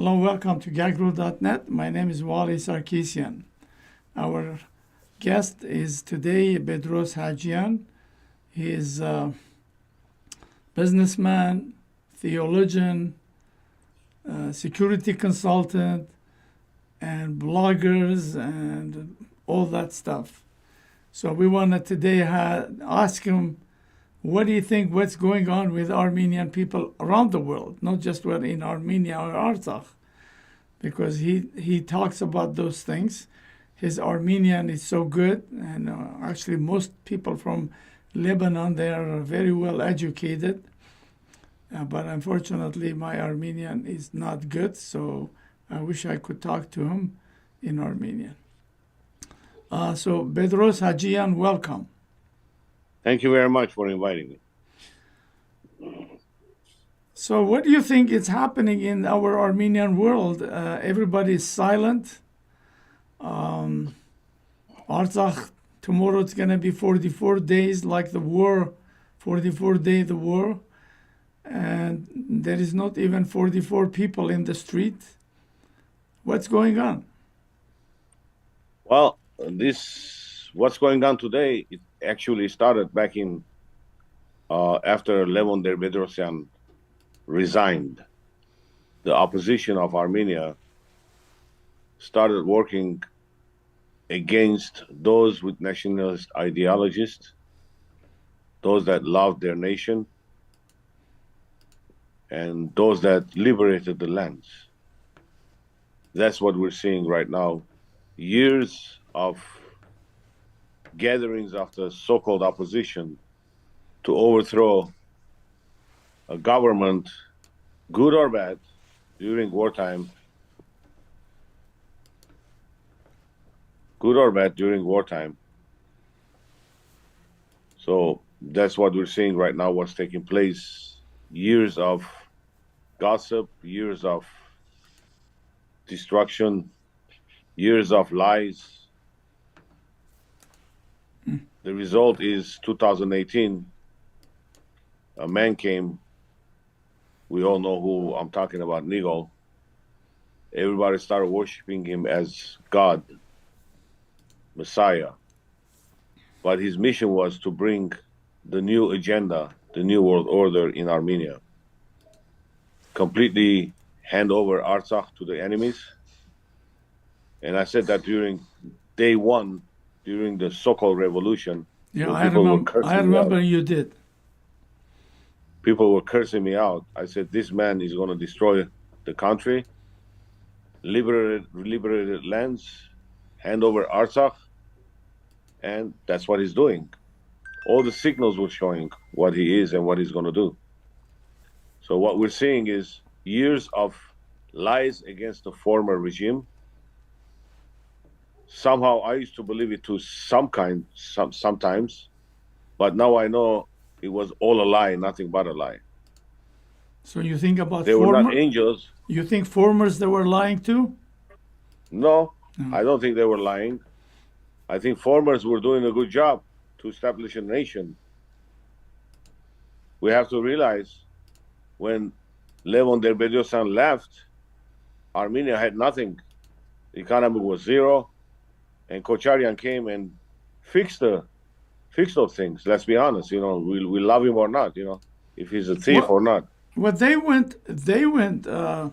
Hello, welcome to gagro.net. My name is Wally Sarkisian. Our guest is today Bedros Hajian. He is a businessman, theologian, security consultant, and bloggers and all that stuff. So we wanted today ask him, what do you think what's going on with Armenian people around the world, not just in Armenia or Artsakh, because he talks about those things. His Armenian is so good, and actually most people from Lebanon, they are very well educated, but unfortunately my Armenian is not good, so I wish I could talk to him in Armenian. So Bedros Hajian, welcome. Thank you very much for inviting me. So what do you think is happening in our Armenian world? Everybody is silent. Artsakh, tomorrow it's going to be 44 days like the war, 44 days the war. And there is not even 44 people in the street. What's going on? Well, what's going on today, it actually started back in after Levon Bedrosian resigned. The opposition of Armenia started working against those with nationalist ideologies, those that loved their nation, and those that liberated the lands. That's what we're seeing right now. Years of gatherings of the so-called opposition to overthrow a government, good or bad, during wartime. Good or bad during wartime. So that's what we're seeing right now, what's taking place. Years of gossip, years of destruction, years of lies. The result is 2018, a man came, we all know who I'm talking about, Nigel. Everybody started worshiping him as God, Messiah. But his mission was to bring the new agenda, the new world order in Armenia. Completely hand over Artsakh to the enemies. And I said that during day one, during the so-called revolution. Yeah, I remember you did. People were cursing me out. I said, this man is going to destroy the country, liberated lands, hand over Artsakh, and that's what he's doing. All the signals were showing what he is and what he's going to do. So what we're seeing is years of lies against the former regime. Somehow I used to believe it to sometimes, but now I know it was all a lie, nothing but a lie. So you think about they were not angels. You think formers they were lying too? No, I don't think they were lying. I think formers were doing a good job to establish a nation. We have to realize when Levon Bedrosian left, Armenia had nothing. The economy was zero. And Kocharian came and fixed those things. Let's be honest, we love him or not, if he's a thief or not. Well, they went, Vazgen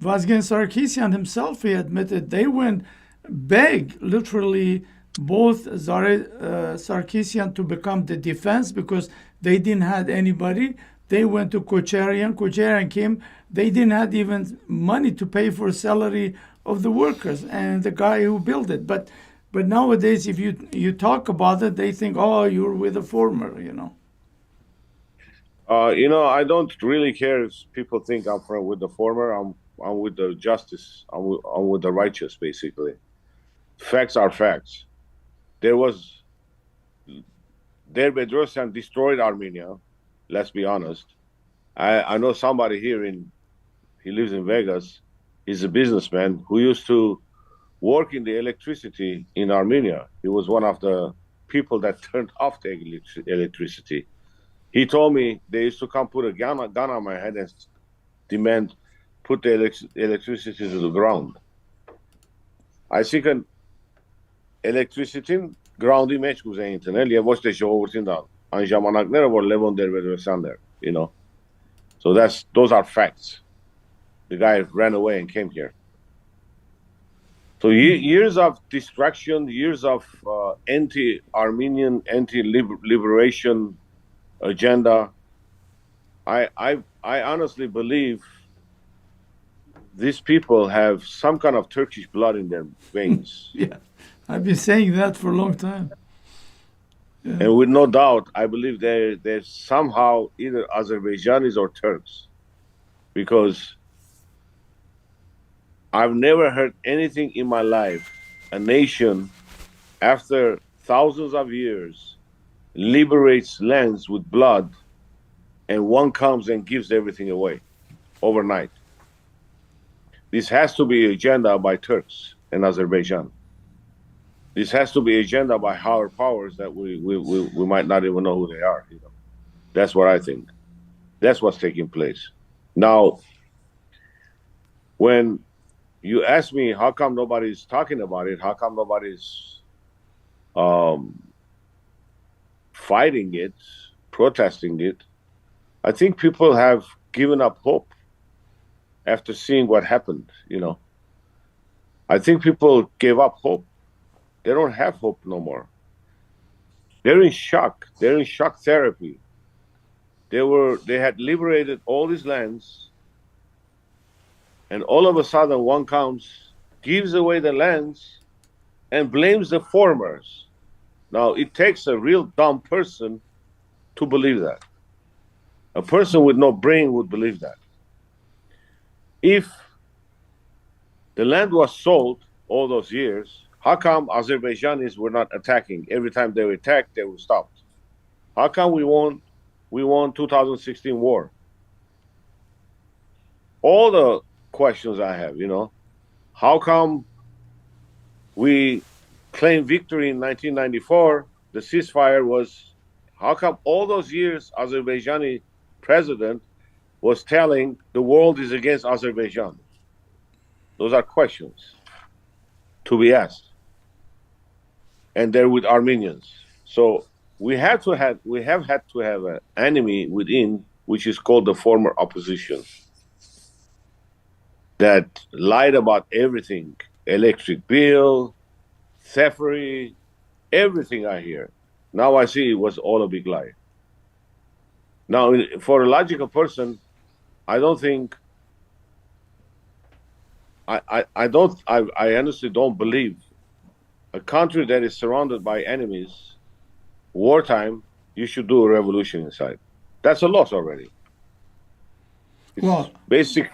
Sarkisian himself, he admitted, they went beg, literally, both Sarkisian to become the defense because they didn't have anybody. They went to Kocharian. Kocharian came. They didn't have even money to pay for salary of the workers and the guy who built it. But nowadays, if you talk about it, they think, oh, you're with a former, I don't really care if people think I'm with the former. I'm with the justice. I'm with the righteous, basically. Facts are facts. Bedrosian destroyed Armenia. Let's be honest. I know somebody here he lives in Vegas. He's a businessman who used to work in the electricity in Armenia. He was one of the people that turned off the electricity. He told me they used to come put a gun on my head and demand put the electricity to the ground. Այսինքն էլեկտրիսիտին ground-ի մեջ կուզեին տնել եւ ոչ թե ժողովրդին տալ։ Այն ժամանակները որ Լևոն Տեր-Պետրոսյանն էր, you know. So those are facts. The guy ran away and came here. So years of distraction, years of anti-Armenian, anti-liberation agenda. I honestly believe these people have some kind of Turkish blood in their veins. Yeah, I've been saying that for a long time. Yeah. And with no doubt, I believe they're somehow either Azerbaijanis or Turks. Because I've never heard anything in my life, a nation, after thousands of years, liberates lands with blood, and one comes and gives everything away overnight. This has to be agenda by Turks and Azerbaijan. This has to be agenda by higher powers that we might not even know who they are. You know, that's what I think. That's what's taking place now. When you ask me how come nobody's talking about it, how come nobody's fighting it, protesting it, I think people have given up hope after seeing what happened, you know. I think people gave up hope. They don't have hope no more. They're in shock. They're in shock therapy. They had liberated all these lands, and all of a sudden one comes, gives away the lands, and blames the foreigners. Now, it takes a real dumb person to believe that. A person with no brain would believe that. If the land was sold all those years, how come Azerbaijanis were not attacking? Every time they were attacked, they were stopped. How come we won 2016 war? All the questions I have, you know. How come we claimed victory in 1994? The ceasefire was, how come all those years Azerbaijani president was telling the world is against Azerbaijan? Those are questions to be asked. And they're with Armenians. So we have had to have an enemy within, which is called the former opposition, that lied about everything, electric bill, theftery, everything I hear. Now I see it was all a big lie. Now, for a logical person, I don't think, I honestly don't believe a country that is surrounded by enemies, wartime, you should do a revolution inside. That's a loss already. It's well, basic.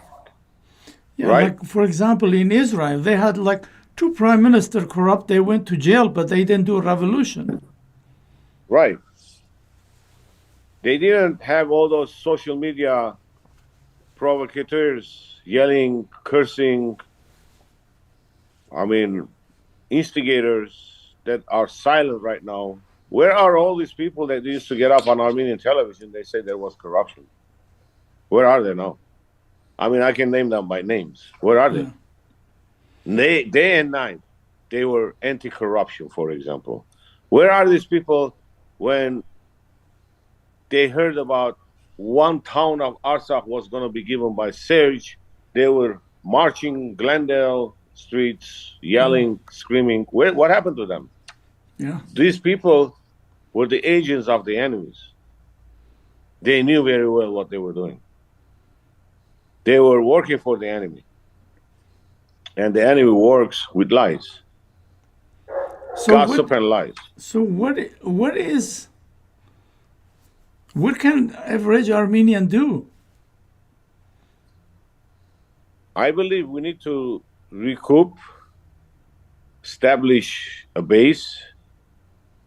Yeah, right? like for example, in Israel, they had like 2 prime ministers corrupt. They went to jail, but they didn't do a revolution. Right. They didn't have all those social media provocateurs yelling, cursing, instigators that are silent right now. Where are all these people that used to get up on Armenian television? They say there was corruption. Where are they now? I can name them by names. Where are they? Day and night, they were anti-corruption, for example. Where are these people when they heard about one town of Artsakh was going to be given by Serge? They were marching Glendale streets, yelling, screaming. What happened to them? Yeah. These people were the agents of the enemies. They knew very well what they were doing. They were working for the enemy. And the enemy works with lies. So Gossip and lies. So what can average Armenian do? I believe we need to recoup, establish a base,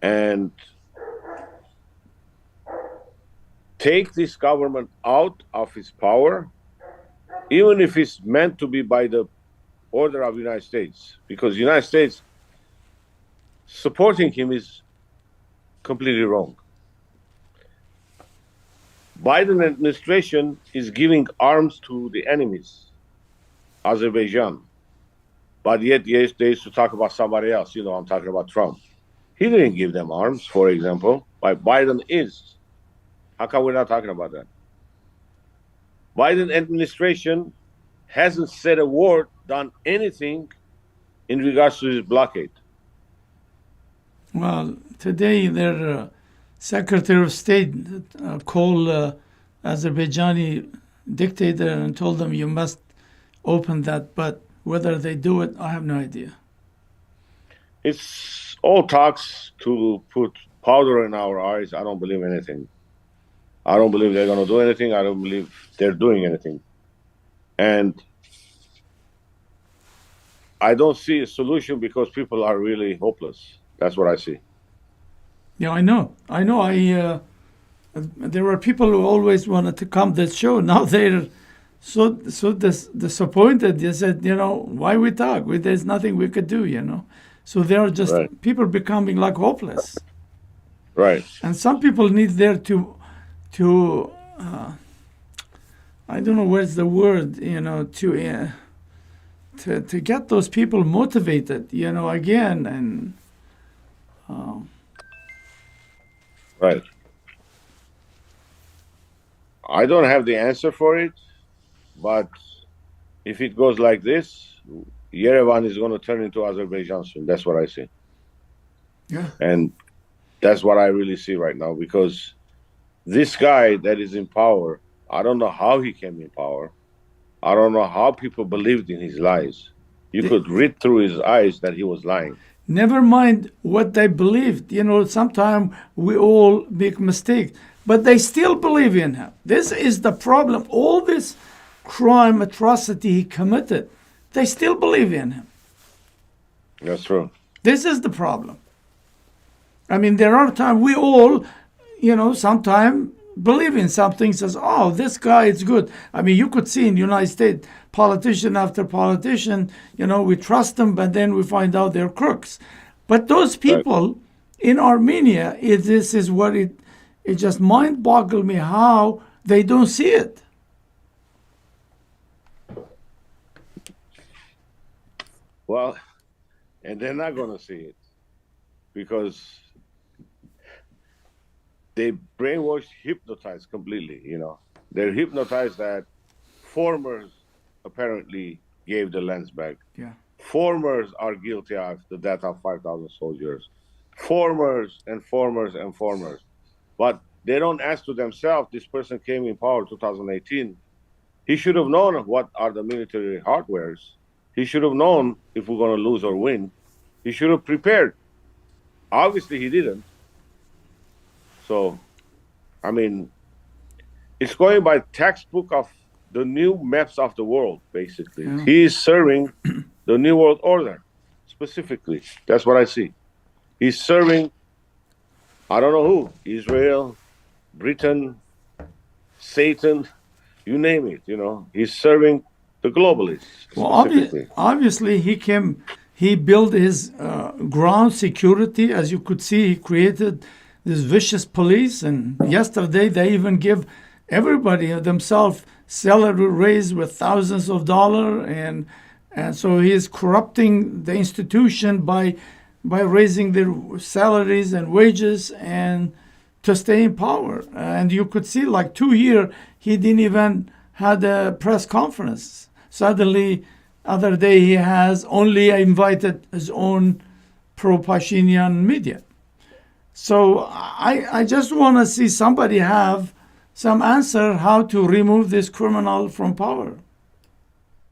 and take this government out of its power, even if it's meant to be by the order of the United States, because the United States supporting him is completely wrong. Biden administration is giving arms to the enemies. Azerbaijan. But yet, yes, they used to talk about somebody else. I'm talking about Trump. He didn't give them arms, for example. But Biden is. How come we're not talking about that? Biden administration hasn't said a word, done anything in regards to this blockade. Well, today their Secretary of State called Azerbaijani dictator and told them you must open that. But whether they do it, I have no idea. It's all talks to put powder in our eyes. I don't believe anything. I don't believe they're going to do anything. I don't believe they're doing anything. And I don't see a solution because people are really hopeless. That's what I see. Yeah, I know. There were people who always wanted to come to the show. Now they're so disappointed. They said, why we talk? There's nothing we could do. So they're just Right. people becoming like hopeless. Right. And some people need there to I don't know where's the word, to get those people motivated, again. And Right. I don't have the answer for it, but if it goes like this, Yerevan is going to turn into Azerbaijan soon. That's what I see. yeah, And that's what I really see right now because this guy that is in power, I don't know how he came in power. I don't know how people believed in his lies. You could read through his eyes that he was lying. never mind what they believed. Sometimes we all make mistakes, but they still believe in him. This is the problem. All this crime, atrocity he committed, they still believe in him. That's true. This is the problem. I mean, there are times we all, sometimes believe in something, says, oh, this guy is good. I mean, you could see in the United States, politician after politician, we trust them, but then we find out they're crooks. But those people in Armenia, this is what it just mind-boggled me how they don't see it. Well, and they're not going to see it because they brainwashed, hypnotized completely. They're hypnotized that formers apparently gave the lands back. Yeah. Formers are guilty of the death of 5,000 soldiers. Formers and formers and formers. But they don't ask to themselves, this person came in power 2018. He should have known what are the military hardwares. He should have known if we're going to lose or win. He should have prepared. Obviously, he didn't. So, I mean, it's going by textbook of the new maps of the world, basically. Yeah. He is serving the New World Order, specifically. That's what I see. He's serving, I don't know who, Israel, Britain, Satan, you name it, He's serving the globalists, Well, specifically. obviously, he built his ground security. As you could see, he created this vicious police. And yesterday, they even give everybody themselves salary raise with thousands of dollars. And so he is corrupting the institution by raising their salaries and wages and to stay in power. And you could see, like 2 years, he didn't even had a press conference. Suddenly, other day he has only invited his own pro-Pashinyan media. So I just want to see somebody have some answer how to remove this criminal from power.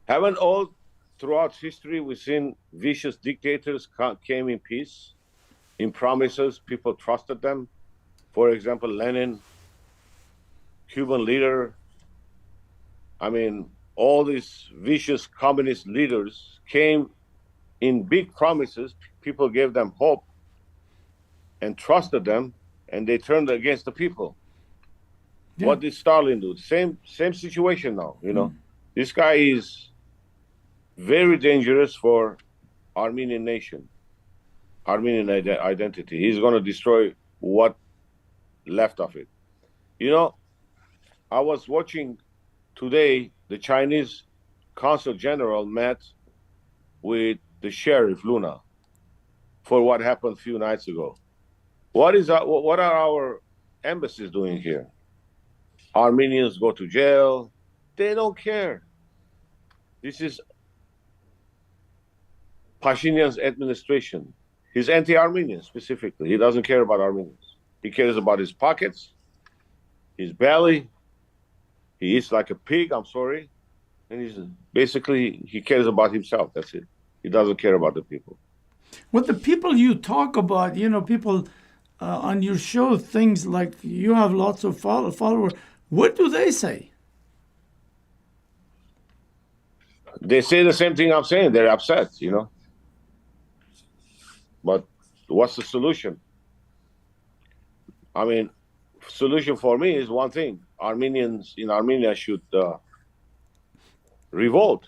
Haven't all throughout history we've seen vicious dictators came in peace, in promises, people trusted them. For example, Lenin, Cuban leader. I mean, all these vicious communist leaders came in big promises. People gave them hope and trusted them, and they turned against the people. Yeah. What did Stalin do? Same situation now. This guy is very dangerous for Armenian nation, Armenian identity. He's going to destroy what left of it. I was watching today the Chinese consul general met with the sheriff Luna for what happened a few nights ago. What are our embassies doing here? Armenians go to jail. They don't care. This is Pashinyan's administration. He's anti-Armenian specifically. He doesn't care about Armenians. He cares about his pockets, his belly. He eats like a pig, I'm sorry. And he cares about himself. That's it. He doesn't care about the people. What the people you talk about, people on your show, things like you have lots of followers. What do they say? They say the same thing I'm saying. They're upset, But what's the solution? I mean, solution for me is one thing. Armenians in Armenia should revolt,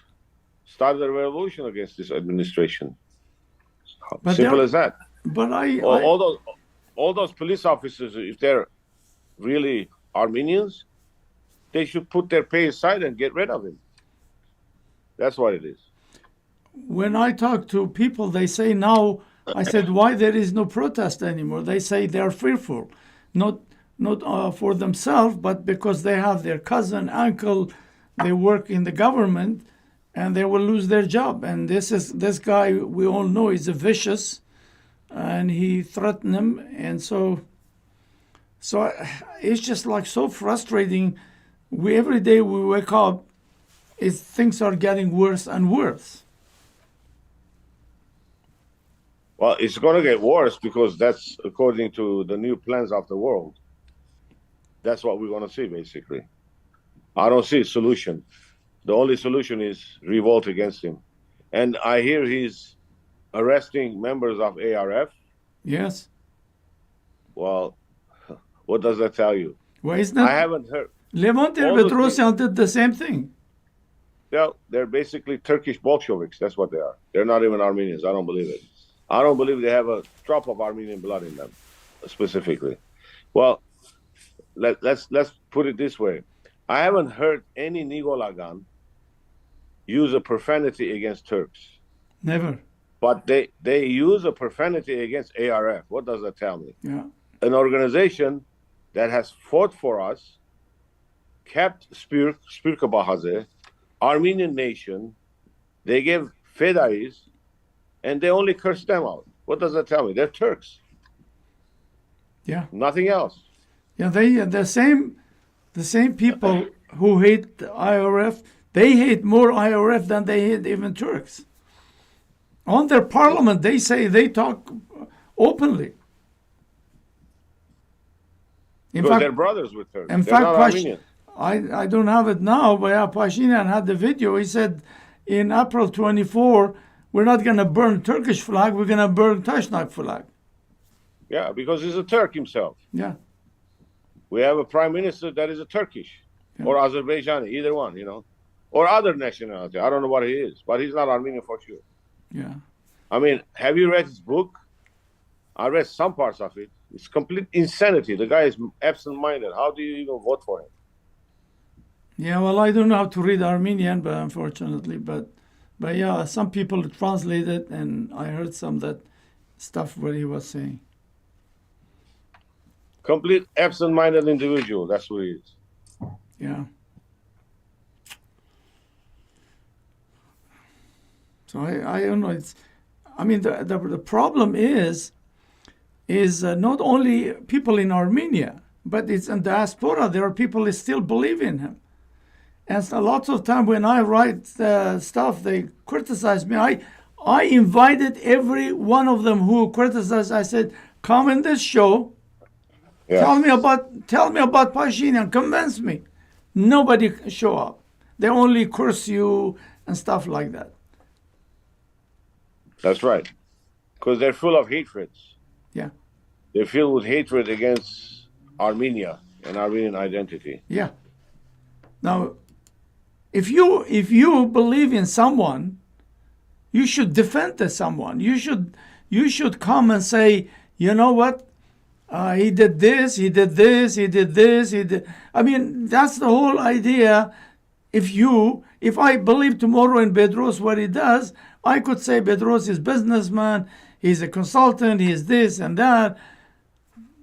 start a revolution against this administration. But simple as that. But all those police officers, if they're really Armenians, they should put their pay aside and get rid of him. That's what it is. When I talk to people, they say now, I said, why there is no protest anymore? They say they're fearful, not for themselves, but because they have their cousin, uncle, they work in the government, and they will lose their job. And this guy we all know is a vicious, and he threatened them, and so it's just like so frustrating. Every day we wake up, things are getting worse and worse. Well, it's going to get worse because that's according to the new plans of the world. That's what we're going to see, basically. I don't see a solution. The only solution is revolt against him. And I hear he's arresting members of ARF. Yes. Well, what does that tell you? Why is that? I haven't heard. Levant and Bedros did the same thing. Yeah, they're basically Turkish Bolsheviks. That's what they are. They're not even Armenians. I don't believe it. I don't believe they have a drop of Armenian blood in them, specifically. Well, let's put it this way. I haven't heard any Nigolagan use a profanity against Turks. Never. But they use a profanity against ARF. What does that tell me? Yeah. An organization that has fought for us, kept Spirka Bahaze, Armenian nation, they gave fedais, and they only curse them out. What does that tell me? They're Turks. Yeah. Nothing else. Yeah, the same people who hate the IRF, they hate more IRF than they hate even Turks. On their parliament, they talk openly. In fact, they're brothers with Turks. In fact, I don't have it now, but Pashinyan had the video. He said in April 24, we're not going to burn Turkish flag, we're going to burn Tashnak flag. Yeah, because he's a Turk himself. Yeah. We have a prime minister that is a Turkish or Azerbaijani, either one, or other nationality. I don't know what he is, but he's not Armenian for sure. Yeah. I mean, have you read his book? I read some parts of it. It's complete insanity. The guy is absent-minded. How do you even vote for him? Yeah, well, I don't know how to read Armenian, but unfortunately, but yeah, some people translate it, and I heard some that stuff what he was saying. Complete absent-minded individual. That's who he is. Yeah. So I don't know. The problem is not only people in Armenia, but it's in diaspora. There are people who still believe in him. And so lots of time when I write stuff, they criticize me. I invited every one of them who criticized. I said, come in this show. Yeah. Tell me about Pashinyan. Convince me. Nobody show up. They only curse you and stuff like that. That's right. Because they're full of hatreds. Yeah. They're filled with hatred against Armenia and Armenian identity. Yeah. Now, if you believe in someone, you should defend someone. You should come and say, you know what? He did this, he did this, he did this, he did. I mean, that's the whole idea. If if I believe tomorrow in Bedros what he does, I could say Bedros is businessman, he's a consultant, he's this and that.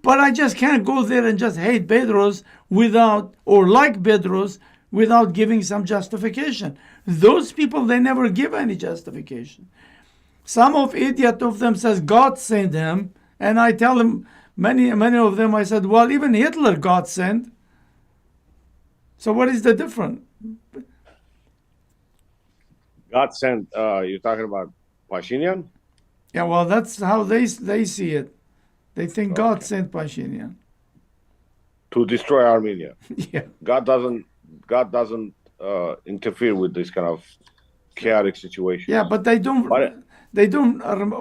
But I just can't go there and just hate Bedros without, or like Bedros, without giving some justification. Those people, they never give any justification. Some idiot of them says God sent him, and I tell them, many of them, I said, well, even Hitler God sent. So what is the difference? God sent. You're talking about Pashinyan? Yeah, well, that's how they see it. They think God sent Pashinyan to destroy Armenia. Yeah. God doesn't interfere with this kind of chaotic situation. Yeah, but they don't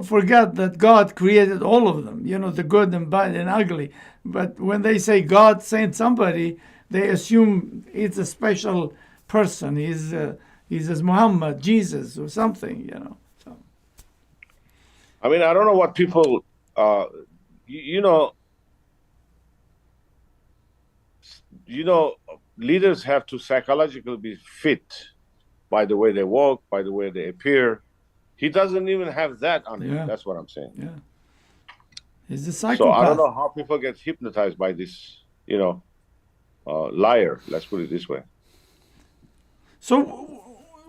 forget that God created all of them. You know, the good and bad and ugly. But when they say God sent somebody, they assume it's a special person. He's as Muhammad, Jesus, or something. You know. So. I mean, I don't know what people. You know, leaders have to psychologically be fit by the way they walk, by the way they appear. He doesn't even have that on him. That's what I'm saying. Yeah. He's a psychopath. So I don't know how people get hypnotized by this, liar. Let's put it this way. So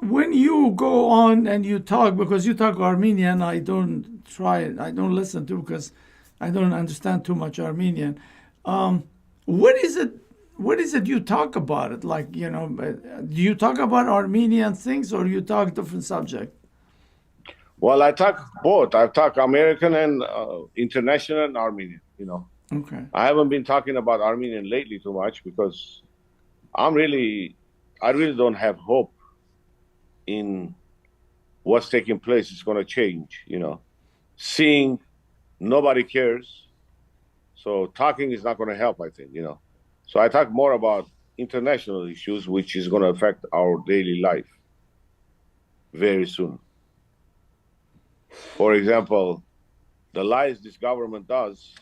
when you go on and you talk, because you talk Armenian, I don't listen to because I don't understand too much Armenian. What is it you talk about it? Like, do you talk about Armenian things or you talk different subject? Well, I talk both. I talk American and international and Armenian, Okay. I haven't been talking about Armenian lately too much because I really don't have hope in what's taking place. It's going to change, Seeing nobody cares. So talking is not going to help, I think, So I talk more about international issues, which is going to affect our daily life very soon. For example, the lies this government does,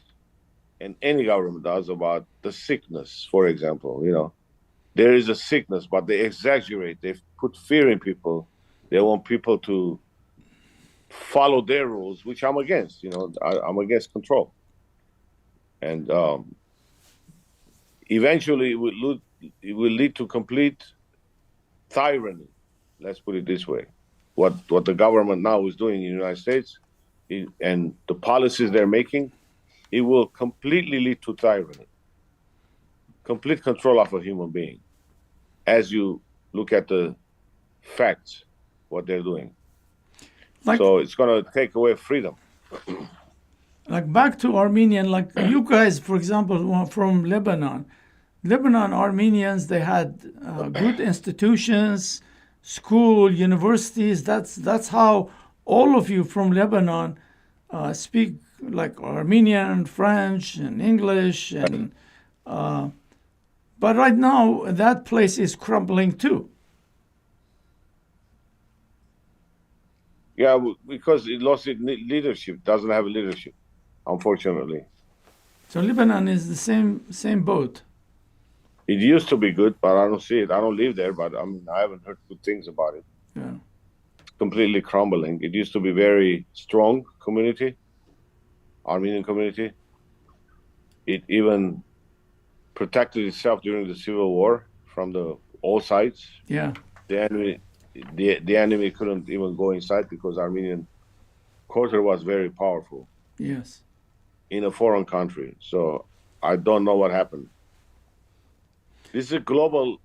and any government does, about the sickness, for example, there is a sickness, but they exaggerate. They put fear in people. They want people to follow their rules, which I'm against. I'm against control. And eventually it will lead to complete tyranny. Let's put it this way. What the government now is doing in the United States and the policies they're making, it will completely lead to tyranny. Complete control of a human being. As you look at the facts, what they're doing. So it's going to take away freedom. Like back to Armenian, like you guys, for example, from Lebanon. Lebanon Armenians, they had good institutions, school, universities. That's how all of you from Lebanon speak like Armenian, French, and English. And but right now, that place is crumbling too. Yeah, because it lost its leadership. Doesn't have leadership, unfortunately. So Lebanon is the same boat. It used to be good, but I don't see it. I don't live there, but I haven't heard good things about it. Yeah. It's completely crumbling. It used to be very strong community, Armenian community. It even protected itself during the civil war from all sides. Yeah. The enemy couldn't even go inside because Armenian culture was very powerful. Yes. In a foreign country. So I don't know what happened. This is a global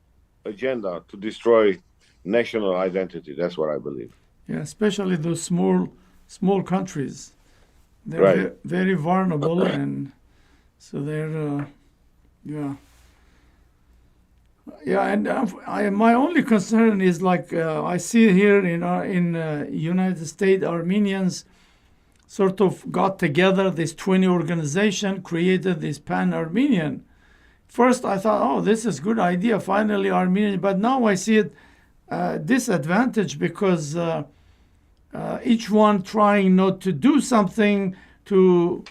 agenda to destroy national identity. That's what I believe. Yeah, especially those small countries. They're right. Very vulnerable, and so they're and my only concern is like I see here in United States, Armenians sort of got together, this 20 organization created this Pan-Armenian. First I thought, oh, this is good idea, finally Armenian, but now I see it disadvantage because each one trying not to do something to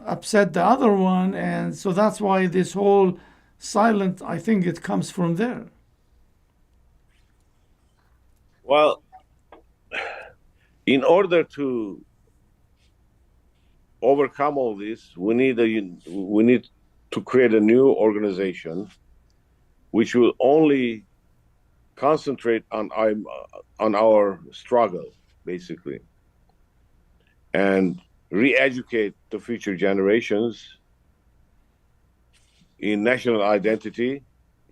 upset the other one, and so that's why this whole silent, I think it comes from there. Well, in order to overcome all this, we need to create a new organization which will only concentrate on our struggle, basically, and re-educate the future generations in national identity,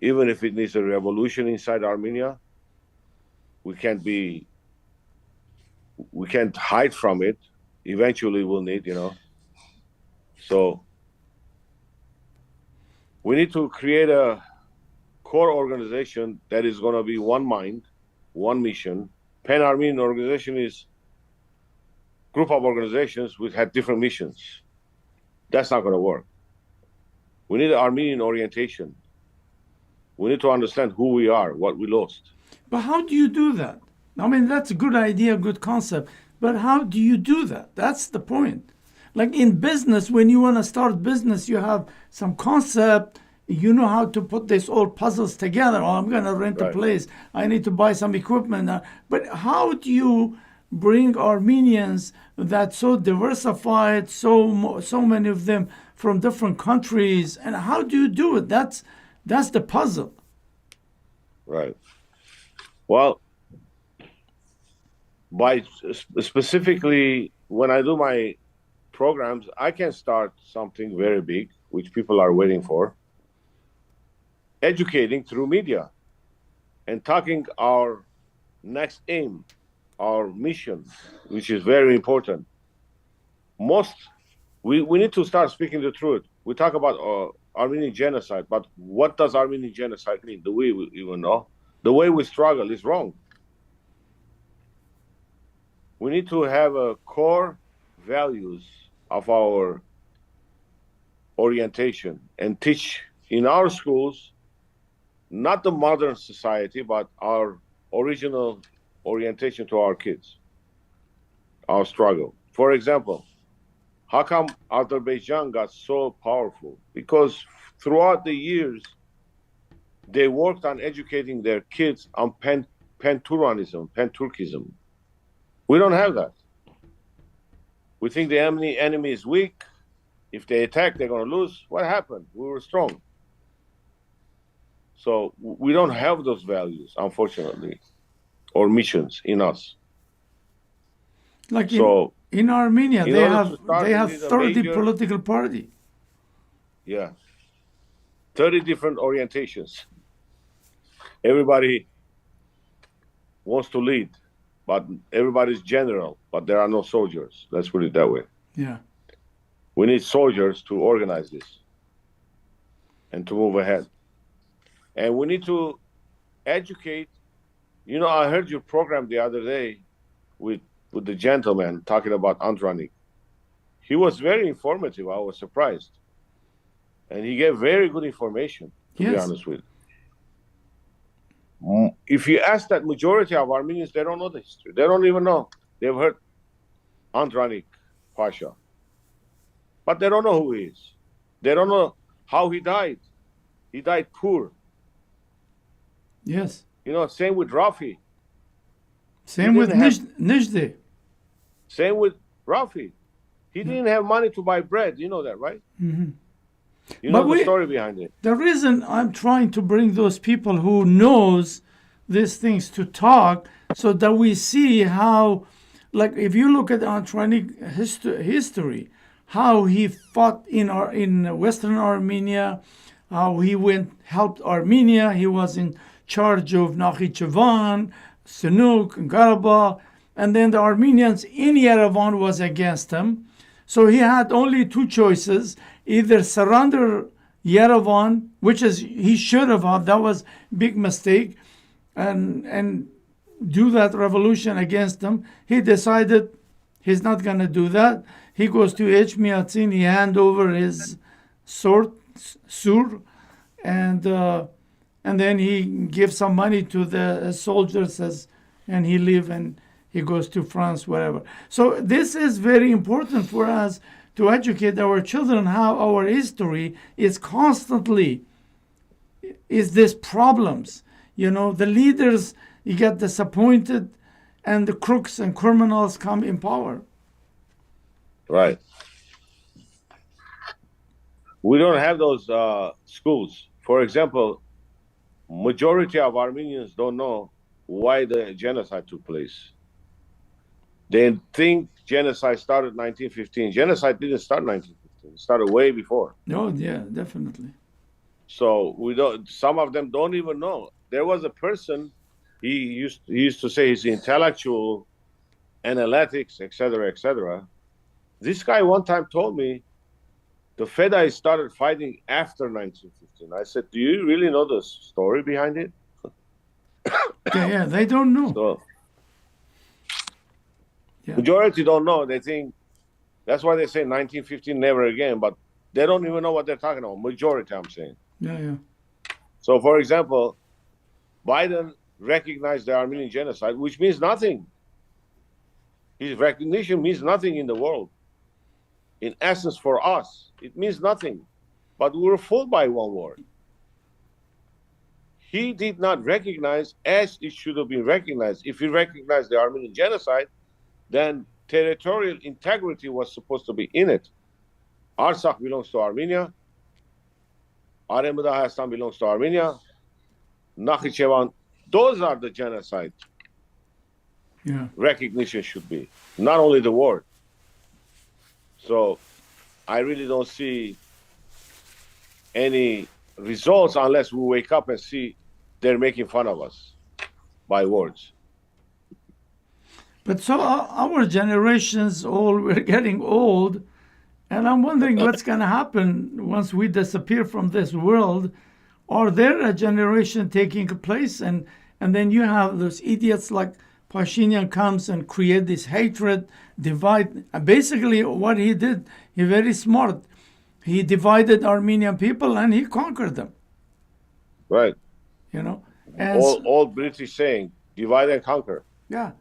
even if it needs a revolution inside Armenia. We can't hide from it. Eventually we'll need, So we need to create a core organization that is going to be one mind, one mission. Pan-Armenian organization is group of organizations which have different missions. That's not going to work. We need an Armenian orientation. We need to understand who we are, what we lost. But how do you do that? I mean, that's a good idea, good concept. But how do you do that? That's the point. Like in business, when you want to start business, you have some concept. You know how to put these all puzzles together. Oh, I'm going to rent a place. I need to buy some equipment. But how do you bring Armenians that so diversified, so many of them from different countries, and how do you do it? That's the puzzle. Right. Well, by specifically when I do my programs, I can start something very big, which people are waiting for. Educating through media and talking our next aim, our mission, which is very important. We need to start speaking the truth. We talk about Armenian genocide, but what does Armenian genocide mean? Do we even know? The way we struggle is wrong. We need to have a core values of our orientation and teach in our schools, not the modern society, but our original orientation to our kids, our struggle. For example, how come Azerbaijan got so powerful? Because throughout the years, they worked on educating their kids on pan-Turanism, pan-Turkism. We don't have that. We think the enemy is weak. If they attack, they're going to lose. What happened? We were strong. So we don't have those values, unfortunately, or missions in us. Like in Armenia, they have 30 political parties. Yeah. 30 different orientations. Everybody wants to lead, but everybody's general, but there are no soldiers. Let's put it that way. Yeah. We need soldiers to organize this and to move ahead. And we need to educate. I heard your program the other day with the gentleman talking about Andranik. He was very informative. I was surprised. And he gave very good information, to be honest with you. If you ask that majority of Armenians, they don't know the history. They don't even know. They've heard Andranik Pasha. But they don't know who he is. They don't know how he died. He died poor. Yes. Same with Rafi. Same with Nijde. Same with Rafi. He didn't have money to buy bread. You know that, right? Mm-hmm. You know the story behind it. The reason I'm trying to bring those people who knows these things to talk, so that we see how, like, if you look at Andranik history, how he fought in Western Armenia, how he helped Armenia. He was in charge of Nakhichevan, Sinuk, and Karabakh, and then the Armenians in Yerevan was against him. So he had only two choices: either surrender Yerevan, which is he should have had, that was big mistake, and do that revolution against them. He decided he's not going to do that. He goes to Echmiadzin, he hand over his sword, sur, and then he gives some money to the soldiers, and he leave and he goes to France, wherever. So this is very important for us to educate our children how our history is constantly these problems. The leaders, you get disappointed, and the crooks and criminals come in power. Right. We don't have those schools. For example, majority of Armenians don't know why the genocide took place. They think genocide started in 1915. Genocide didn't start in 1915. It started way before. Oh, yeah, definitely. So we don't. Some of them don't even know. There was a person. He used to say he's intellectual, analytics, etc., etc. This guy one time told me the Fedai started fighting after 1915. I said, "Do you really know the story behind it?" Yeah, they don't know. So, yeah. Majority don't know. They think that's why they say 1915 never again, but they don't even know what they're talking about. Majority, I'm saying. Yeah. So, for example, Biden recognized the Armenian genocide, which means nothing. His recognition means nothing in the world. In essence, for us, it means nothing. But we were fooled by one word. He did not recognize as it should have been recognized. If he recognized the Armenian genocide, then territorial integrity was supposed to be in it. Artsakh belongs to Armenia. Aremudahastan belongs to Armenia. Nakhichevan, those are the genocide. Yeah. Recognition should be, not only the word. So I really don't see any results unless we wake up and see they're making fun of us by words. But so our generations we're getting old, and I'm wondering what's going to happen once we disappear from this world. Are there a generation taking place, and then you have those idiots like Pashinyan comes and create this hatred, divide. And basically, what he did, he very smart. He divided Armenian people and he conquered them. Right. You know, and old British saying, divide and conquer. Yeah.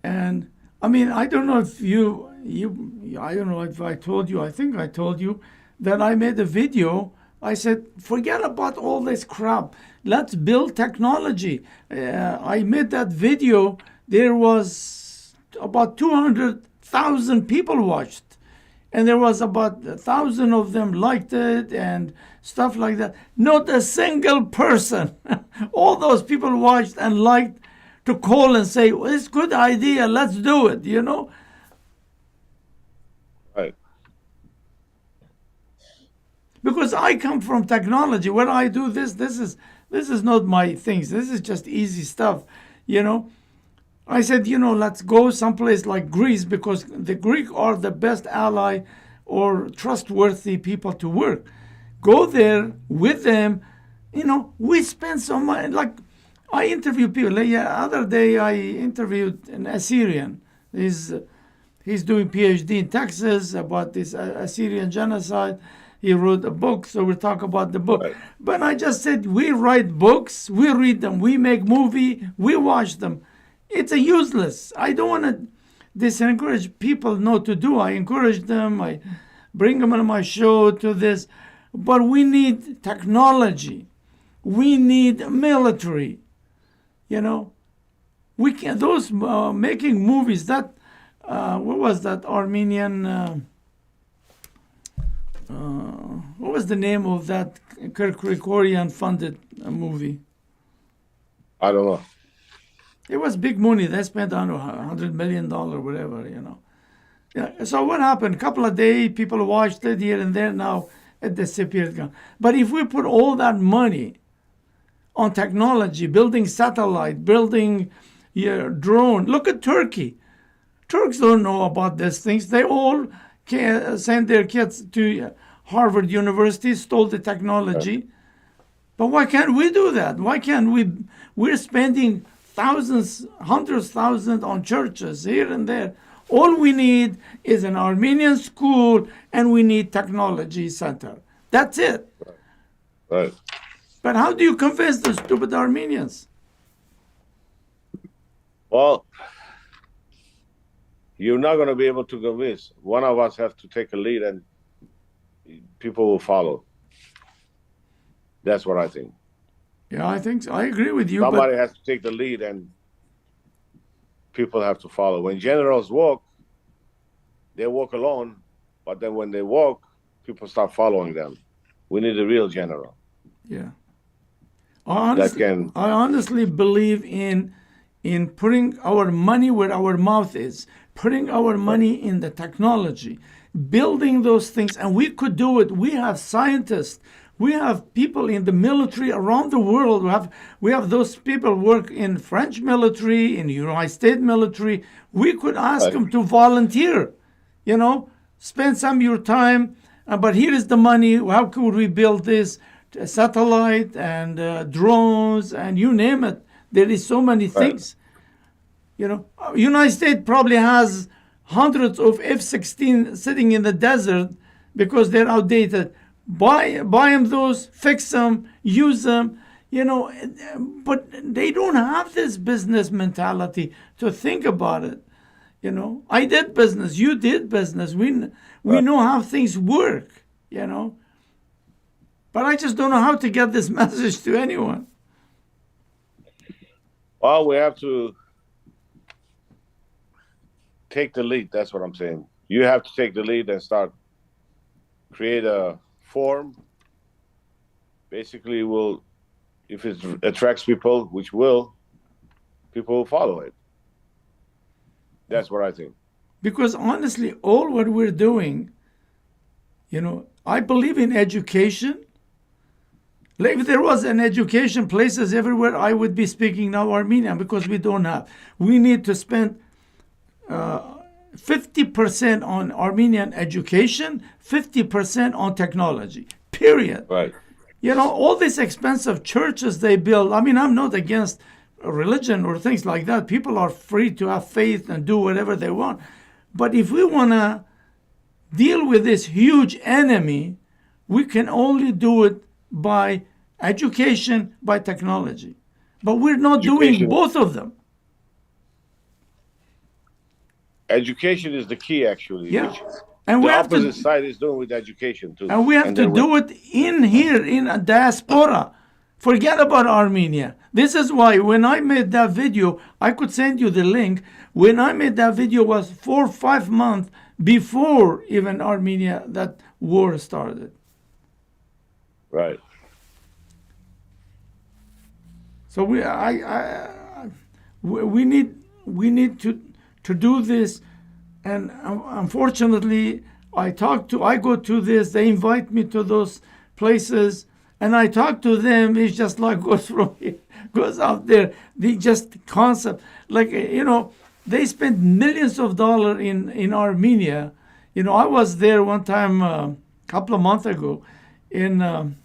And I mean, I don't know if I don't know if I told you, I think I told you that I made a video. I said, forget about all this crap. Let's build technology. I made that video. There was about 200,000 people watched. And there was about 1,000 of them liked it and stuff like that. Not a single person. All those people watched and liked to call and say, well, it's a good idea, let's do it, you know? Right. Because I come from technology. When I do this is not my things. This is just easy stuff, you know? I said, let's go someplace like Greece because the Greek are the best ally or trustworthy people to work. Go there with them. We spend so much. Like, I interview people. The other day I interviewed an Assyrian. He's doing PhD in Texas about this Assyrian genocide. He wrote a book, so we'll talk about the book. Right. But I just said, we write books, we read them, we make movie, we watch them. It's a useless. I don't want to discourage people not to do. I encourage them. I bring them on my show to this. But we need technology. We need military. We can. Those making movies. That what was that Armenian? What was the name of that Krikorian funded movie? I don't know. It was big money. They spent on $100 million, whatever, Yeah. So what happened? A couple of days, people watched it here and there. Now it disappeared. But if we put all that money on technology, building satellite, building drone, look at Turkey. Turks don't know about these things. They all send their kids to Harvard University, stole the technology. But why can't we do that? Why can't we? We're spending thousands, hundreds of thousands on churches here and there. All we need is an Armenian school and we need technology center. That's it. Right. But how do you convince the stupid Armenians? Well, you're not going to be able to convince. One of us has to take a lead and people will follow. That's what I think. Yeah, I think so. I agree with you, but Somebody has to take the lead, and people have to follow. When generals walk, they walk alone, but then when they walk, people start following them. We need a real general yeah. that can. I honestly believe in putting our money where our mouth is, putting our money in the technology, building those things, and we could do it. We have scientists, we have people in the military around the world. We have those people work in French military, in United States military. We could ask Right. them to volunteer, you know, spend some of your time. But here is the money. How could we build this? Satellite and drones and you name it. There is so many Right. things. You know, United States probably has hundreds of F-16 sitting in the desert because they're outdated. Buy them those, fix them, use them. You know, but they don't have this business mentality to think about it. You know, I did business, you did business. We Right. know how things work. You know, but I just don't know how to get this message to anyone. Well, we have to take the lead. That's what I'm saying. You have to take the lead and start create a form. Basically, will if it attracts people, which will, people will follow it. That's what I think. Because honestly, all what we're doing, you know, I believe in education. Like if there was an education places everywhere, I would be speaking now Armenian because we don't have. We need to spend 50% on Armenian education, 50% on technology. Period. Right. You know, all these expensive churches they build. I mean, I'm not against religion or things like that. People are free to have faith and do whatever they want. But if we want to deal with this huge enemy, we can only do it by education, by technology. But we're not doing Education. both of them. Education is the key, actually. Yeah. Which And we the have opposite to side is doing with education too. and we have And to then do it in here in a diaspora. Forget about Armenia. This is why when I made that video, I could send you the link. When I made that video was 4 or 5 months before even Armenia that war started. right. So we need to do this, and unfortunately, I go to this. They invite me to those places, and I talk to them. It's just like goes from here, goes out there. The just concept, like you know, they spend millions of dollars in Armenia. You know, I was there one time a couple of months ago, in.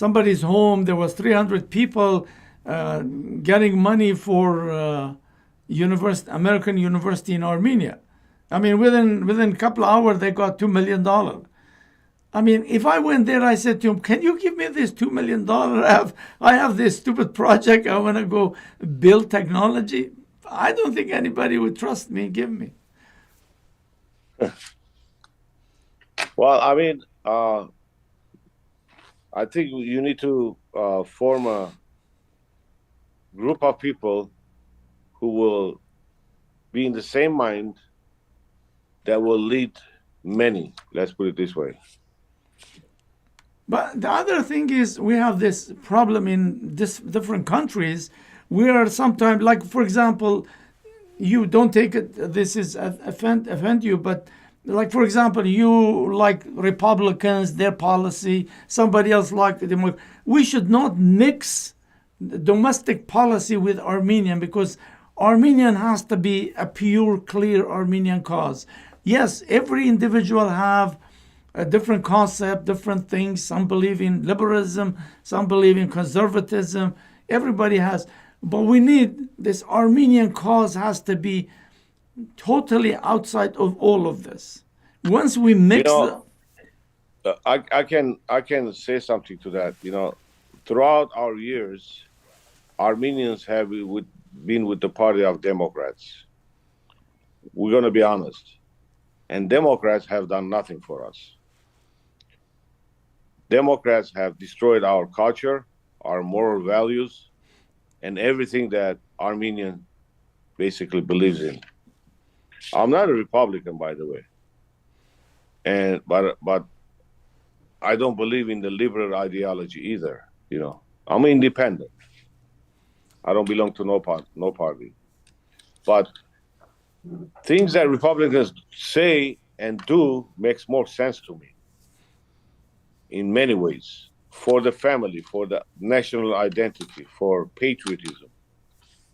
Somebody's home. There was 300 people getting money for American University in Armenia. I mean, within a couple of hours, they got $2 million. I mean, if I went there, I said to him, "Can you give me this $2 million? I have this stupid project. I want to go build technology." I don't think anybody would trust me. Give me. Well, I mean, I think you need to form a group of people who will be in the same mind that will lead many. Let's put it this way. But the other thing is, we have this problem in different countries where sometimes, like for example, you don't take it. This is offend you, but like for example, you like Republicans, their policy. Somebody else like them. We should not mix domestic policy with Armenian because Armenian has to be a pure, clear Armenian cause. Yes, every individual have a different concept, different things. Some believe in liberalism, some believe in conservatism. Everybody has. But we need this Armenian cause has to be totally outside of all of this. Once we You mix know, I can say something to that. You know, throughout our years, Armenians have been with the party of Democrats. We're going to be honest, and Democrats have done nothing for us. Democrats have destroyed our culture, our moral values, and everything that Armenian basically believes in. I'm not a Republican, by the way, but I don't believe in the liberal ideology either. I'm independent. I don't belong to no party. But things that Republicans say and do makes more sense to me in many ways, for the family, for the national identity, for patriotism,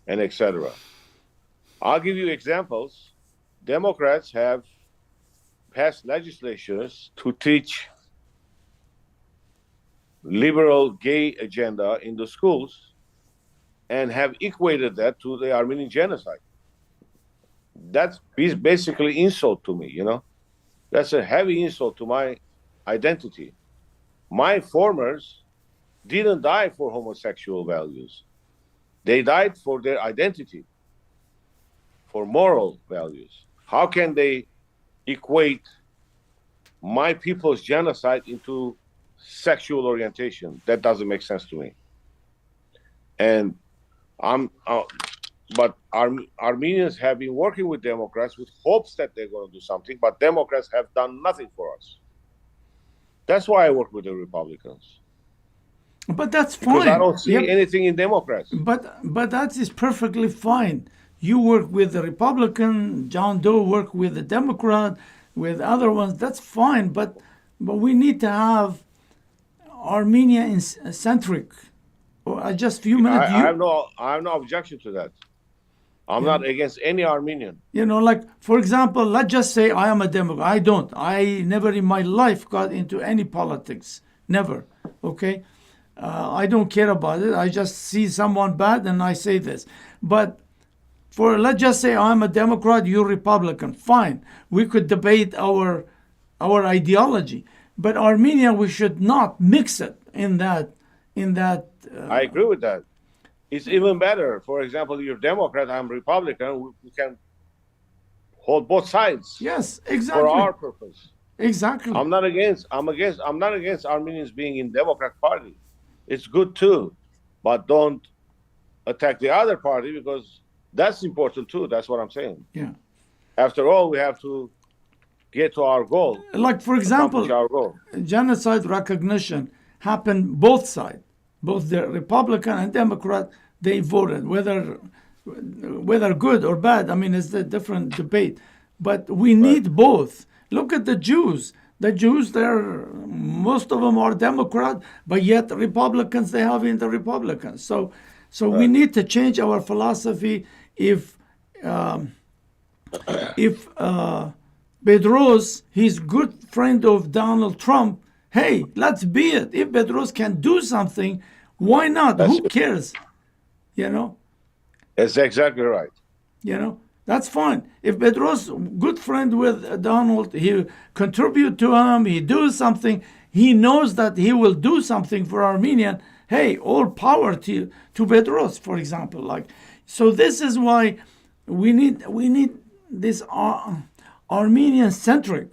and etc. I'll give you examples. Democrats have passed legislations to teach liberal gay agenda in the schools and have equated that to the Armenian genocide. That's basically insult to me, That's a heavy insult to my identity. My formers didn't die for homosexual values. They died for their identity, for moral values. How can they equate my people's genocide into sexual orientation? That doesn't make sense to me. And Armenians have been working with Democrats with hopes that they're going to do something, but Democrats have done nothing for us. That's why I work with the Republicans. But that's fine. Because I don't see anything in Democrats. But that is perfectly fine. You work with the Republican, John Doe work with the Democrat, with other ones. That's fine. But we need to have Armenia centric. Just a few minutes. I have no objection to that. I'm not against any Armenian. Like, for example, let's just say I am a Democrat. I don't. I never in my life got into any politics. Never. Okay? I don't care about it. I just see someone bad and I say this. But let's just say I'm a Democrat, you're Republican. Fine. We could debate our ideology. But Armenia, we should not mix it in that. I agree with that. It's even better. For example, you're Democrat, I'm Republican. We can hold both sides. Yes, exactly. For our purpose. Exactly. I'm not against Armenians being in Democrat Party. It's good too, but don't attack the other party because that's important too. That's what I'm saying. Yeah. After all, we have to get to our goal. Like, for example, our goal. Genocide recognition happened both sides. Both the Republican and Democrat, they voted, whether good or bad. I mean, it's a different debate. But we need both. Look at the Jews. The Jews, most of them are Democrat, but yet Republicans, they have in the Republicans. So we need to change our philosophy. If Bedros, he's good friend of Donald Trump, hey, let's be it. If Bedros can do something, why not? Who cares? That's exactly right. That's fine. If Bedros, good friend with Donald, he contribute to him, he do something, he knows that he will do something for Armenian, hey, all power to Bedros, for example. So this is why we need this Armenian centric.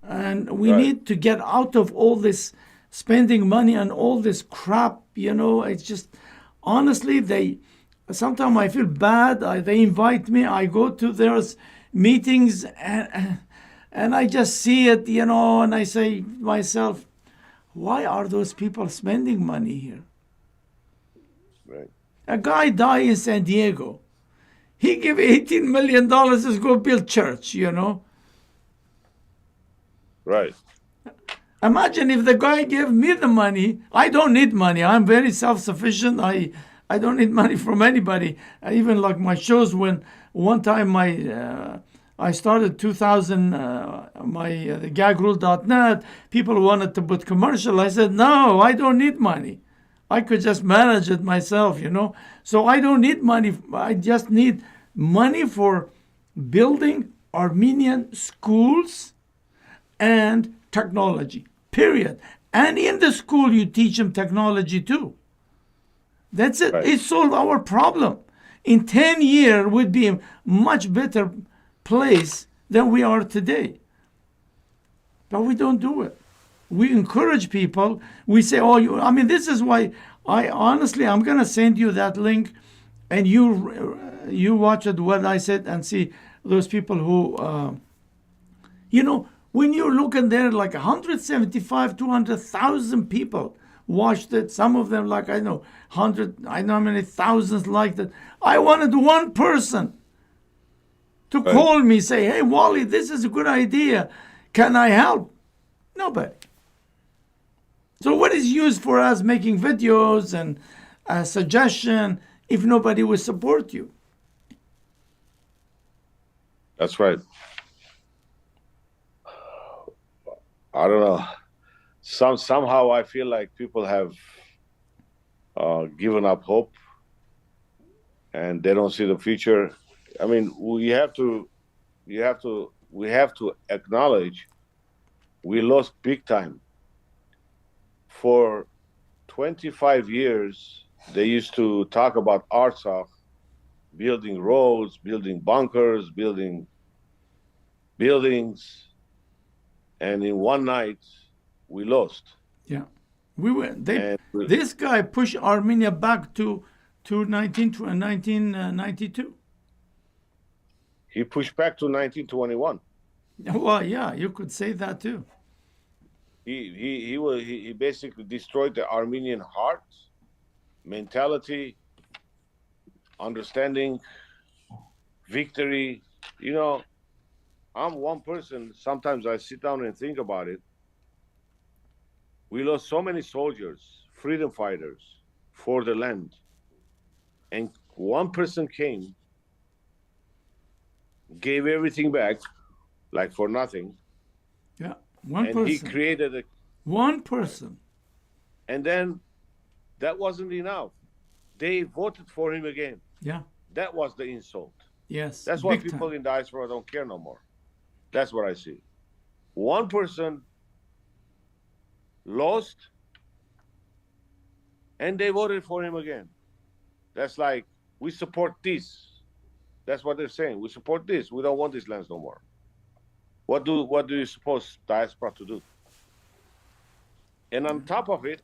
And we need to get out of all this spending money and all this crap, It's just, honestly, sometimes I feel bad. They invite me. I go to their meetings and I just see it, and I say to myself, why are those people spending money here? Right. A guy died in San Diego. He gave $18 million to go build church, Right. Imagine if the guy gave me the money. I don't need money. I'm very self-sufficient. I don't need money from anybody. Even like my shows, when one time I started 2000, the gagrule.net, people wanted to put commercial. I said, no, I don't need money. I could just manage it myself, So I don't need money. I just need money for building Armenian schools and technology, period. And in the school, you teach them technology too. That's it. Right. It solved our problem. In 10 years, we'd be a much better place than we are today. But we don't do it. we encourage people. We say, oh, I mean, this is why I'm going to send you that link, and you watch it, what I said, and see those people who, when you look in there, like 175, 200,000 people watched it. Some of them, like, I know, 100, I know how many thousands liked it. I wanted one person to call me, say, hey, Wally, this is a good idea. Can I help? Nobody. So what is used for us making videos and a suggestion if nobody will support you? That's right. I don't know. Somehow I feel like people have given up hope, and they don't see the future. I mean, we have to acknowledge we lost big time. For 25 years, they used to talk about Artsakh, building roads, building bunkers, building buildings, and in one night, we lost. Yeah, this guy pushed Armenia back to 1992. He pushed back to 1921. Well, yeah, you could say that too. He basically destroyed the Armenian heart, mentality, understanding, victory. I'm one person. Sometimes I sit down and think about it. We lost so many soldiers, freedom fighters for the land. And one person came, gave everything back, like for nothing. Yeah, one person. He created one person. And then that wasn't enough. They voted for him again. Yeah. That was the insult. Yes. That's why people in diaspora don't care no more. That's what I see. One person lost, and they voted for him again. That's like, we support this. That's what they're saying. We support this. We don't want these lands no more. What do you suppose diaspora to do? And on top of it,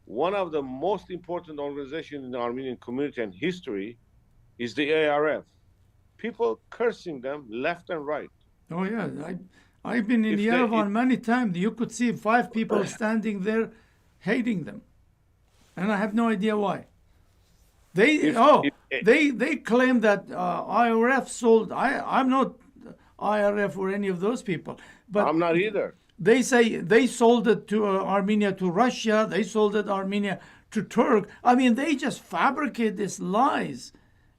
one of the most important organizations in the Armenian community and history is the ARF. People cursing them left and right. Oh yeah, I've been in Yerevan many times. You could see 5 people standing there hating them, and I have no idea why. They claim that IRF sold. I'm not IRF or any of those people, but I'm not either. They say they sold it to Armenia to Russia. They sold it Armenia to Turk. I mean, they just fabricate these lies,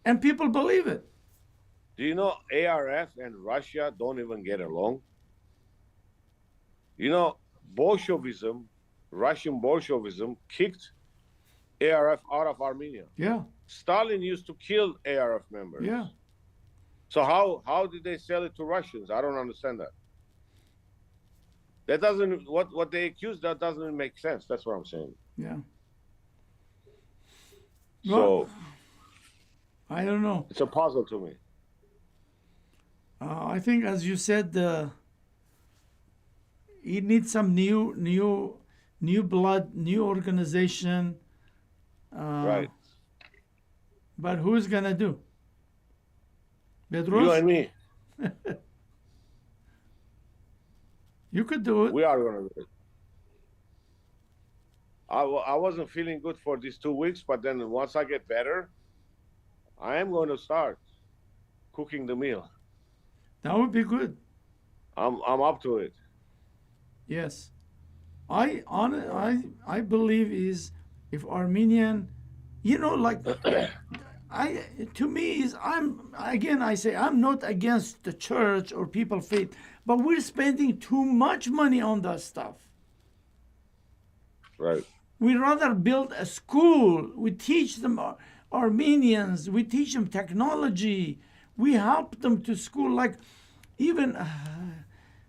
and people believe it. Do you know ARF and Russia don't even get along? Bolshevism, Russian Bolshevism kicked ARF out of Armenia. Yeah. Stalin used to kill ARF members. Yeah. So how did they sell it to Russians? I don't understand that. That doesn't, what they accuse, that doesn't make sense. That's what I'm saying. Yeah. So I don't know. It's a puzzle to me. I think, as you said, it needs some new blood, new organization. Right. But who's gonna do? Bedros? You and me. You could do it. We are gonna do it. I wasn't feeling good for these 2 weeks, but then once I get better, I am going to start cooking the meal. That would be good. I'm up to it. Yes, I believe is if Armenian, to me is I say I'm not against the church or people faith, but we're spending too much money on that stuff. Right. We rather build a school. We teach them Armenians. We teach them technology. We help them to school. Like even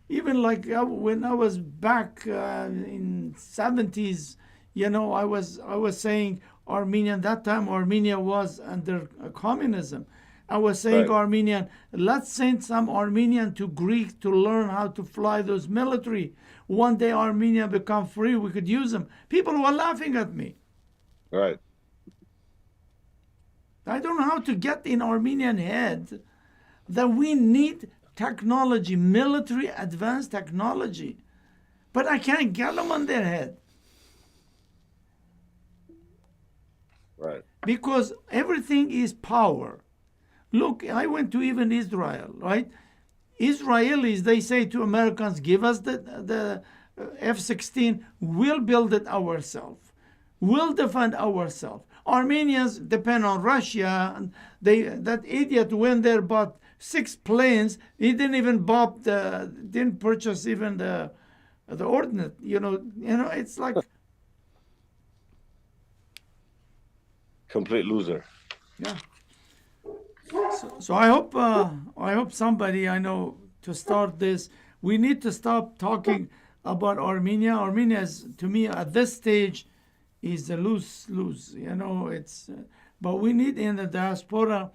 like when I was back in 70s, I was saying Armenian. That time Armenia was under communism. I was saying Right. Armenian. Let's send some Armenian to Greek to learn how to fly those military. One day Armenia become free, we could use them. People were laughing at me. Right. I don't know how to get in Armenian head that we need technology, military advanced technology. But I can't get them on their head. Right. Because everything is power. Look, I went to even Israel, right? Israelis, they say to Americans, give us the F-16, we'll build it ourselves. We'll defend ourselves. Armenians depend on Russia. And that idiot went there, bought 6 planes. He didn't purchase even the ordnance. It's like, Complete loser. yeah. So I hope somebody I know to start this. We need to stop talking about Armenia. Armenia is, to me, at this stage, is a lose. It's. But we need in the diaspora,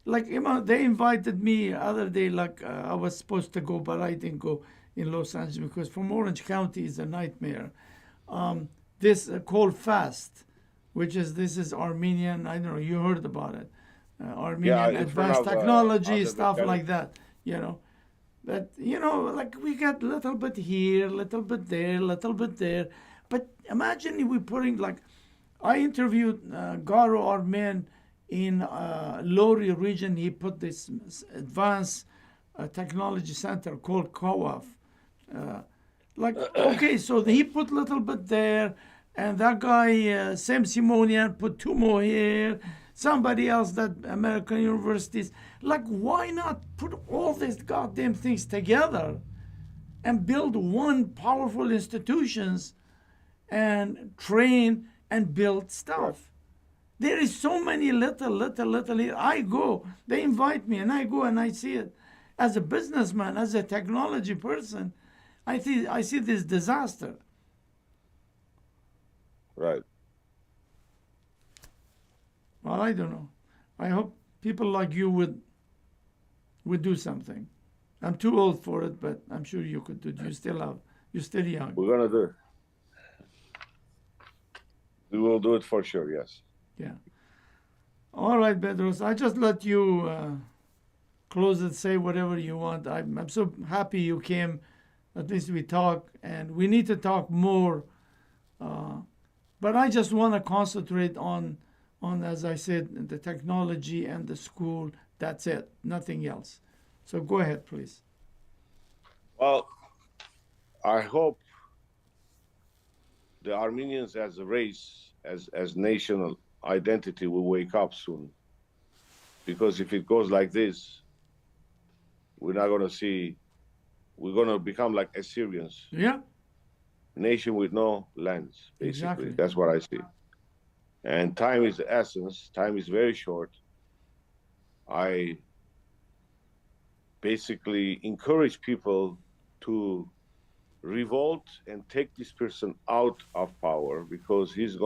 like they invited me other day. Like I was supposed to go, but I didn't go in Los Angeles because from Orange County is a nightmare. This called FAST, this is Armenian. I don't know. You heard about it. Armenian in front advanced of technology, stuff Azerbaijan. like that. But like we got little bit here, little bit there, little bit there. But imagine if we putting like, I interviewed Garo Armen in Lori region. He put this advanced technology center called COAF. Okay, so he put little bit there, and that guy Sam Simonian put 2 more here. Somebody else that American universities. Like, why not put all these goddamn things together and build one powerful institutions and train and build stuff? There is so many little. I go, they invite me, and I go and I see it. As a businessman, as a technology person, I see this disaster. Right. Well, I don't know. I hope people like you would do something. I'm too old for it, but I'm sure you could do it. You're still young. We're gonna do it. We will do it for sure. Yes. Yeah. All right, Bedros. I just let you close it, say whatever you want. I'm so happy you came. At least we talk, and we need to talk more. But I just want to concentrate on, as I said, the technology and the school. That's it. Nothing else. So go ahead, please. Well, I hope the Armenians as a race, as national identity, will wake up soon. Because if it goes like this, we're not going to see. We're going to become like Assyrians. Yeah. Nation with no lands, basically. Exactly. That's what I see. And time is the essence. Time is very short. I basically encourage people to revolt and take this person out of power, because he's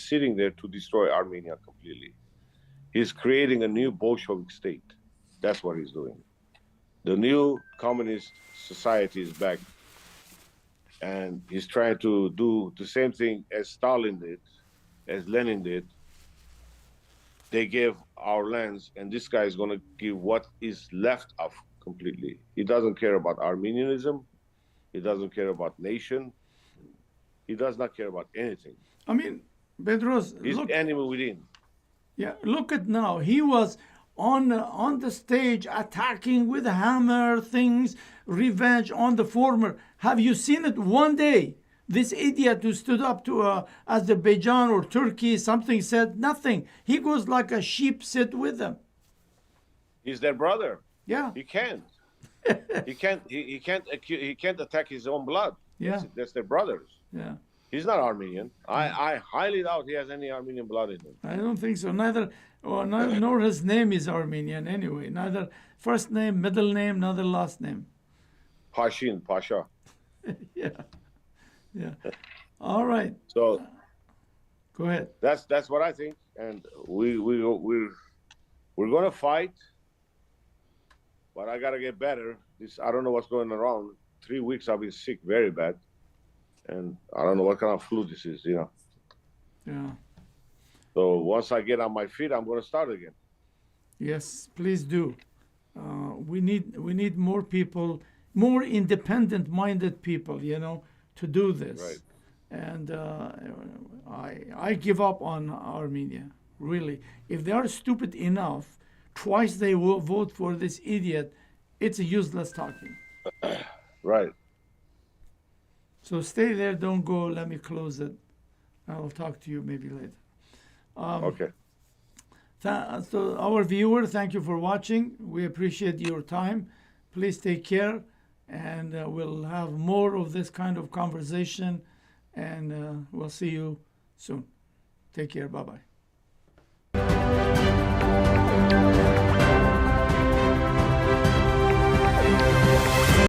sitting there to destroy Armenia completely. He's creating a new Bolshevik state. That's what he's doing. The new communist society is back, and he's trying to do the same thing as Stalin did, as Lenin did. They gave our lands, and this guy is going to give what is left of completely. He doesn't care about Armenianism. He doesn't care about nation. He does not care about anything. I mean, Bedros, He's look. enemy within. Yeah, look at now. He was on the stage attacking with hammer things, revenge on the former. Have you seen it one day? This idiot who stood up to Azerbaijan or Turkey, something said nothing. He goes like a sheep, sit with them. He's their brother. Yeah. He can't. He can't attack his own blood. Yeah. That's their brothers. Yeah. He's not Armenian. I highly doubt he has any Armenian blood in him. I don't think so. Nor his name is Armenian anyway. Neither first name, middle name, neither last name. Pashin, Pasha. Yeah. Yeah. All right. So go ahead. That's what I think, and we're We're gonna fight, but I gotta get better. I don't know what's going around. 3 weeks I've been sick very bad, and I don't know what kind of flu this is. Yeah. So once I get on my feet, I'm gonna start again. Yes, please do. We need more people, more independent-minded people, to do this. Right. And I give up on Armenia. Really, if they are stupid enough, twice they will vote for this idiot. It's a useless talking. Right. So stay there. Don't go. Let me close it. I will talk to you maybe later. Okay. So our viewer, thank you for watching. We appreciate your time. Please take care, and we'll have more of this kind of conversation, and we'll see you soon. Take care. Bye-bye.